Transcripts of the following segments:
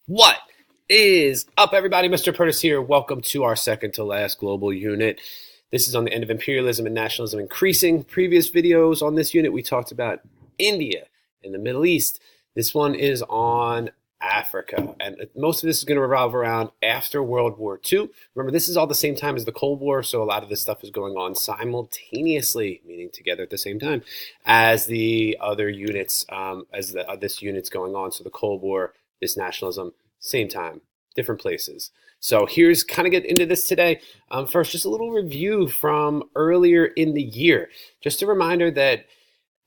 What is up, everybody? Mr. Curtis here. Welcome to our second to last global unit. This is on the end of imperialism and nationalism increasing. Previous videos on this unit, we talked about India and the Middle East. This one is on Africa, and most of this is going to revolve around after World War II. Remember, this is all the same time as the Cold War, so a lot of this stuff is going on simultaneously, meaning together at the same time, as the other units, this unit's going on. So the Cold War, this nationalism, same time, different places. So here's kind of get into this today. First, just a little review from earlier in the year. Just a reminder that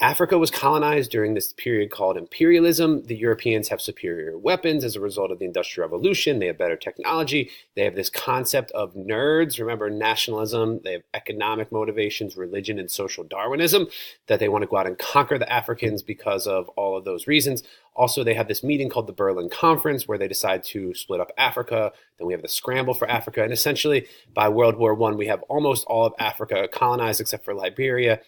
Africa was colonized during this period called imperialism. The Europeans have superior weapons as a result of the Industrial Revolution. They have better technology. They have this concept of nerds. Remember, nationalism. They have economic motivations, religion, and social Darwinism, that they want to go out and conquer the Africans because of all of those reasons. Also, they have this meeting called the Berlin Conference where they decide to split up Africa. Then we have the scramble for Africa. And essentially, by World War I, we have almost all of Africa colonized except for Liberia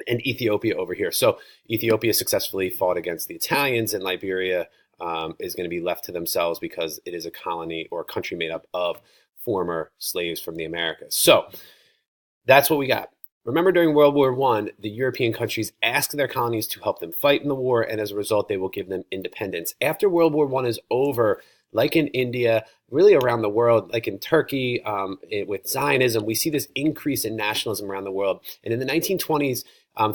and Ethiopia over here. So Ethiopia successfully fought against the Italians, and Liberia is going to be left to themselves because it is a colony or a country made up of former slaves from the Americas. So that's what we got. Remember, during World War I, the European countries asked their colonies to help them fight in the war, and as a result, they will give them independence. After World War I is over, like in India, really around the world, like in Turkey, with Zionism, we see this increase in nationalism around the world. And in the 1920s,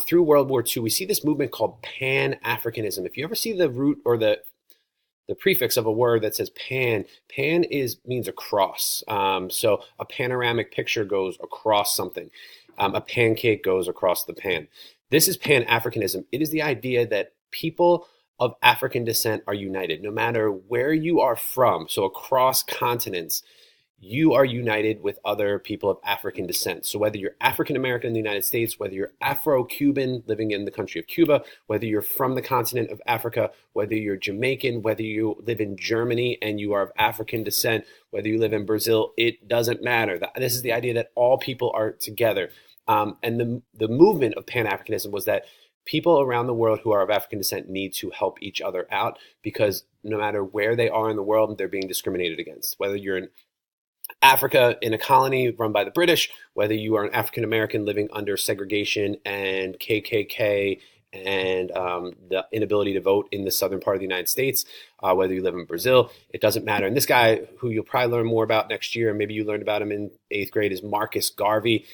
through World War II, we see this movement called Pan-Africanism. If you ever see the root or the prefix of a word that says pan means across. So a panoramic picture goes across something. A pancake goes across the pan. This is Pan-Africanism. It is the idea that people of African descent are united, no matter where you are from. So across continents, you are united with other people of African descent. So whether you're African American in the United States, whether you're Afro-Cuban living in the country of Cuba, whether you're from the continent of Africa, whether you're Jamaican, whether you live in Germany and you are of African descent, whether you live in Brazil, it doesn't matter. This is the idea that all people are together. And the movement of Pan-Africanism was that people around the world who are of African descent need to help each other out, because no matter where they are in the world, they're being discriminated against. Whether you're in Africa in a colony run by the British, whether you are an African American living under segregation and KKK and the inability to vote in the southern part of the United States, whether you live in Brazil, it doesn't matter. And this guy, who you'll probably learn more about next year, and maybe you learned about him in 8th grade, is Marcus Garvey.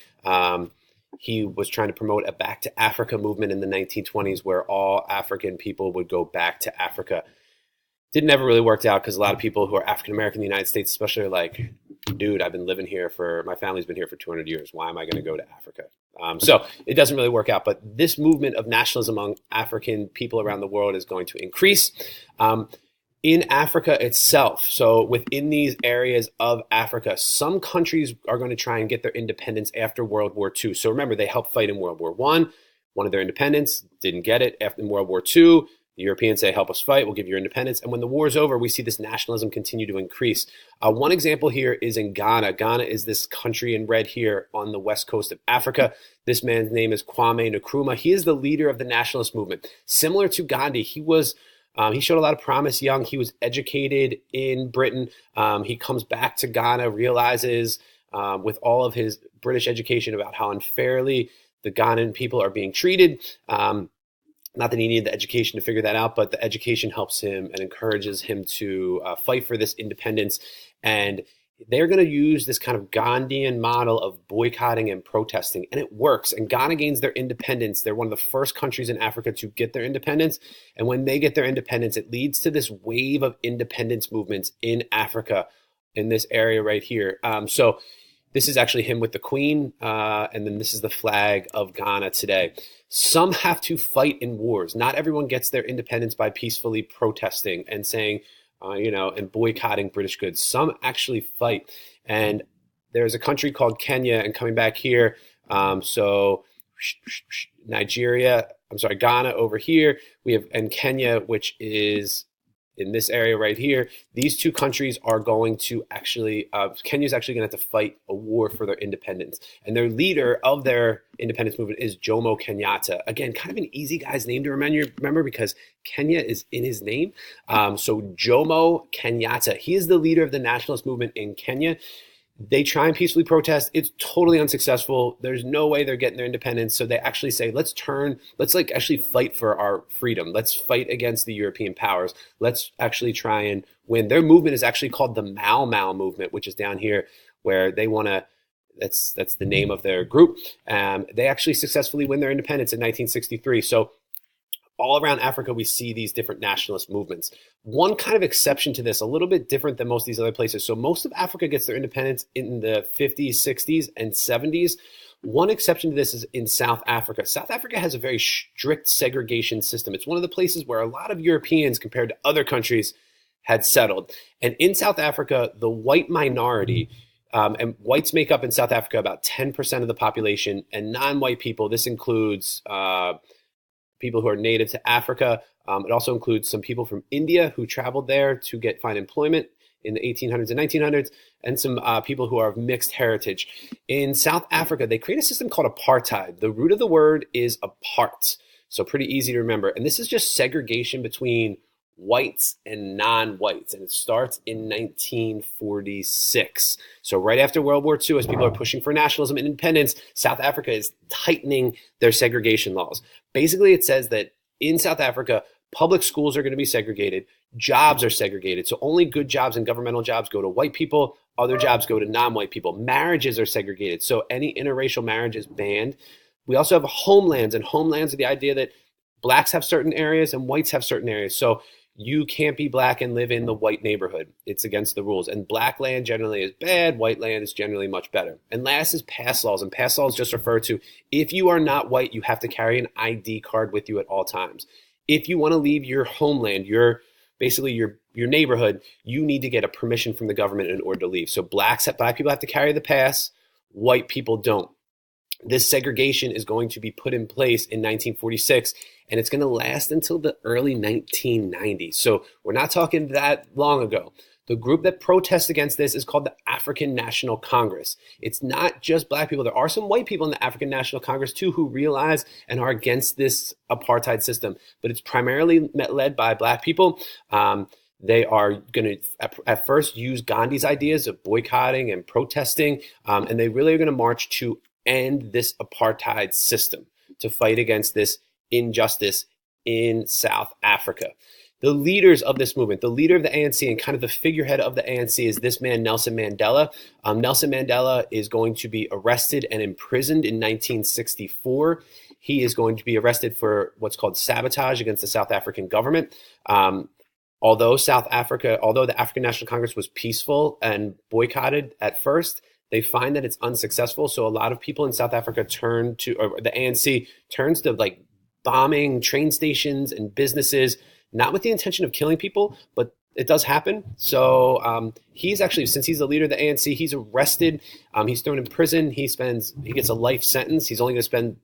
He was trying to promote a Back to Africa movement in the 1920s where all African people would go back to Africa. Didn't ever really work out because a lot of people who are African American in the United States especially are like, dude, I've been living here my family's been here for 200 years. Why am I going to go to Africa? So it doesn't really work out. But this movement of nationalism among African people around the world is going to increase. In Africa itself, so within these areas of Africa, some countries are going to try and get their independence after World War II. So remember, they helped fight in World War I, wanted their independence, didn't get it. After World War II, the Europeans say, help us fight, we'll give you your independence. And when the war is over, we see this nationalism continue to increase. One example here is in Ghana. Ghana is this country in red here on the west coast of Africa. This man's name is Kwame Nkrumah. He is the leader of the nationalist movement. Similar to Gandhi, he showed a lot of promise young. He was educated in Britain. He comes back to Ghana, realizes with all of his British education about how unfairly the Ghanaian people are being treated. Not that he needed the education to figure that out, but the education helps him and encourages him to fight for this independence. And they're going to use this kind of Gandhian model of boycotting and protesting, and it works. And Ghana gains their independence. They're one of the first countries in Africa to get their independence. And when they get their independence, it leads to this wave of independence movements in Africa, in this area right here. So this is actually him with the Queen, and then this is the flag of Ghana today. Some have to fight in wars. Not everyone gets their independence by peacefully protesting and saying, and boycotting British goods. Some actually fight. And there's a country called Kenya, and coming back here, Ghana over here. We have, and Kenya, which is in this area right here, these two countries are going to actually, Kenya's actually going to have to fight a war for their independence. And their leader of their independence movement is Jomo Kenyatta. Again, kind of an easy guy's name to remember because Kenya is in his name. So Jomo Kenyatta, he is the leader of the nationalist movement in Kenya. They try and peacefully protest. It's totally unsuccessful. There's no way they're getting their independence. So they actually say, let's actually fight for our freedom. Let's fight against the European powers. Let's actually try and win. Their movement is actually called the Mau Mau movement, which is down here where they want to, that's the name of their group. They actually successfully win their independence in 1963. So all around Africa, we see these different nationalist movements. One kind of exception to this, a little bit different than most of these other places. So most of Africa gets their independence in the 50s, 60s, and 70s. One exception to this is in South Africa. South Africa has a very strict segregation system. It's one of the places where a lot of Europeans, compared to other countries, had settled. And in South Africa, the white minority, and whites make up in South Africa about 10% of the population, and non-white people, this includes people who are native to Africa. It also includes some people from India who traveled there to find employment in the 1800s and 1900s, and some people who are of mixed heritage. In South Africa, they create a system called apartheid. The root of the word is apart, so pretty easy to remember. And this is just segregation between whites and non-whites, and it starts in 1946. So right after World War II, as people are pushing for nationalism and independence, South Africa is tightening their segregation laws. Basically, it says that in South Africa, public schools are going to be segregated, jobs are segregated. So only good jobs and governmental jobs go to white people, other jobs go to non-white people. Marriages are segregated, so any interracial marriage is banned. We also have homelands, and homelands are the idea that blacks have certain areas and whites have certain areas. So you can't be black and live in the white neighborhood. It's against the rules. And black land generally is bad. White land is generally much better. And last is pass laws. And pass laws just refer to if you are not white, you have to carry an ID card with you at all times. If you want to leave your homeland, your neighborhood, you need to get a permission from the government in order to leave. So black people have to carry the pass. White people don't. This segregation is going to be put in place in 1946, and it's going to last until the early 1990s. So we're not talking that long ago. The group that protests against this is called the African National Congress. It's not just black people. There are some white people in the African National Congress too who realize and are against this apartheid system, but it's primarily led by black people. They are going to, at first, use Gandhi's ideas of boycotting and protesting, and they really are going to march to end this apartheid system, to fight against this injustice in South Africa. The leaders of this movement, the leader of the ANC and kind of the figurehead of the ANC is this man, Nelson Mandela. Nelson Mandela is going to be arrested and imprisoned in 1964. He is going to be arrested for what's called sabotage against the South African government. Although the African National Congress was peaceful and boycotted at first, they find that it's unsuccessful. So a lot of people in South Africa the ANC turns to like bombing train stations and businesses, not with the intention of killing people, but it does happen. So he's actually, since he's the leader of the ANC, he's arrested. He's thrown in prison. He gets a life sentence. He's only going to spend,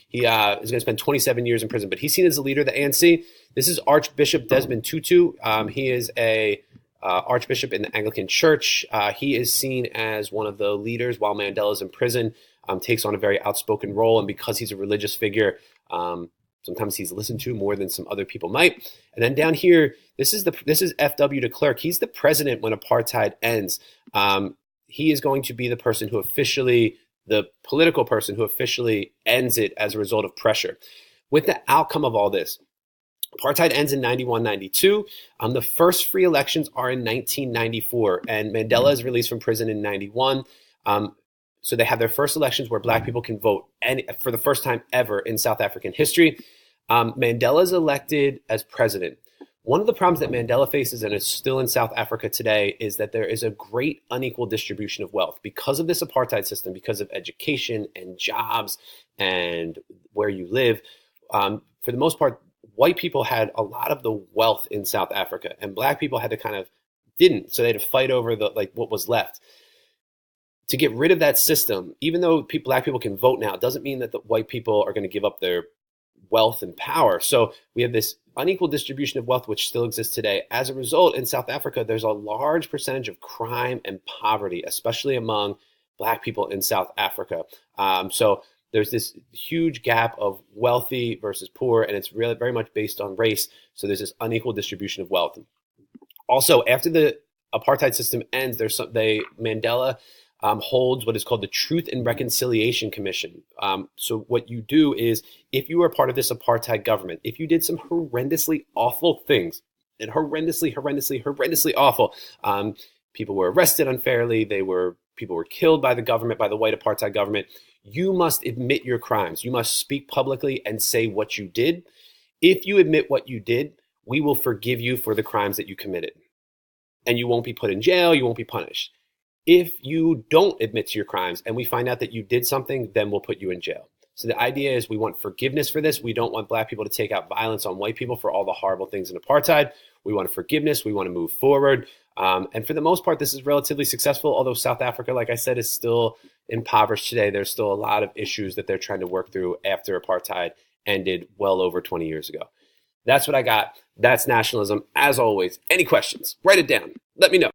he is going to spend 27 years in prison, but he's seen as the leader of the ANC. This is Archbishop Desmond Tutu. He is a Archbishop in the Anglican Church. He is seen as one of the leaders while Mandela's in prison, takes on a very outspoken role. And because he's a religious figure, sometimes he's listened to more than some other people might. And then down here, this is F.W. de Klerk. He's the president when apartheid ends. He is going to be the political person who officially ends it as a result of pressure. With the outcome of all this, apartheid ends in 91-92. The first free elections are in 1994, and Mandela is released from prison in 91. So they have their first elections where black people can vote, and for the first time ever in South African history. Mandela is elected as president. One of the problems that Mandela faces, and is still in South Africa today, is that there is a great unequal distribution of wealth because of this apartheid system, because of education and jobs and where you live. For the most part, white people had a lot of the wealth in South Africa, and black people didn't. So they had to fight over what was left. To get rid of that system, even though black people can vote now, it doesn't mean that the white people are going to give up their wealth and power. So we have this unequal distribution of wealth, which still exists today. As a result, in South Africa, there's a large percentage of crime and poverty, especially among Black people in South Africa. So there's this huge gap of wealthy versus poor, and it's really very much based on race. So there's this unequal distribution of wealth. Also, after the apartheid system ends, Mandela holds what is called the Truth and Reconciliation Commission. So what you do is, if you were part of this apartheid government, if you did some horrendously awful things, and horrendously awful, people were arrested unfairly, people were killed by the government, by the white apartheid government, you must admit your crimes. You must speak publicly and say what you did. If you admit what you did, we will forgive you for the crimes that you committed. And you won't be put in jail, you won't be punished. If you don't admit to your crimes and we find out that you did something, then we'll put you in jail. So the idea is we want forgiveness for this. We don't want Black people to take out violence on white people for all the horrible things in apartheid. We want forgiveness. We want to move forward. And for the most part, this is relatively successful, although South Africa, like I said, is still impoverished today. There's still a lot of issues that they're trying to work through after apartheid ended well over 20 years ago. That's what I got. That's nationalism. As always, any questions, write it down. Let me know.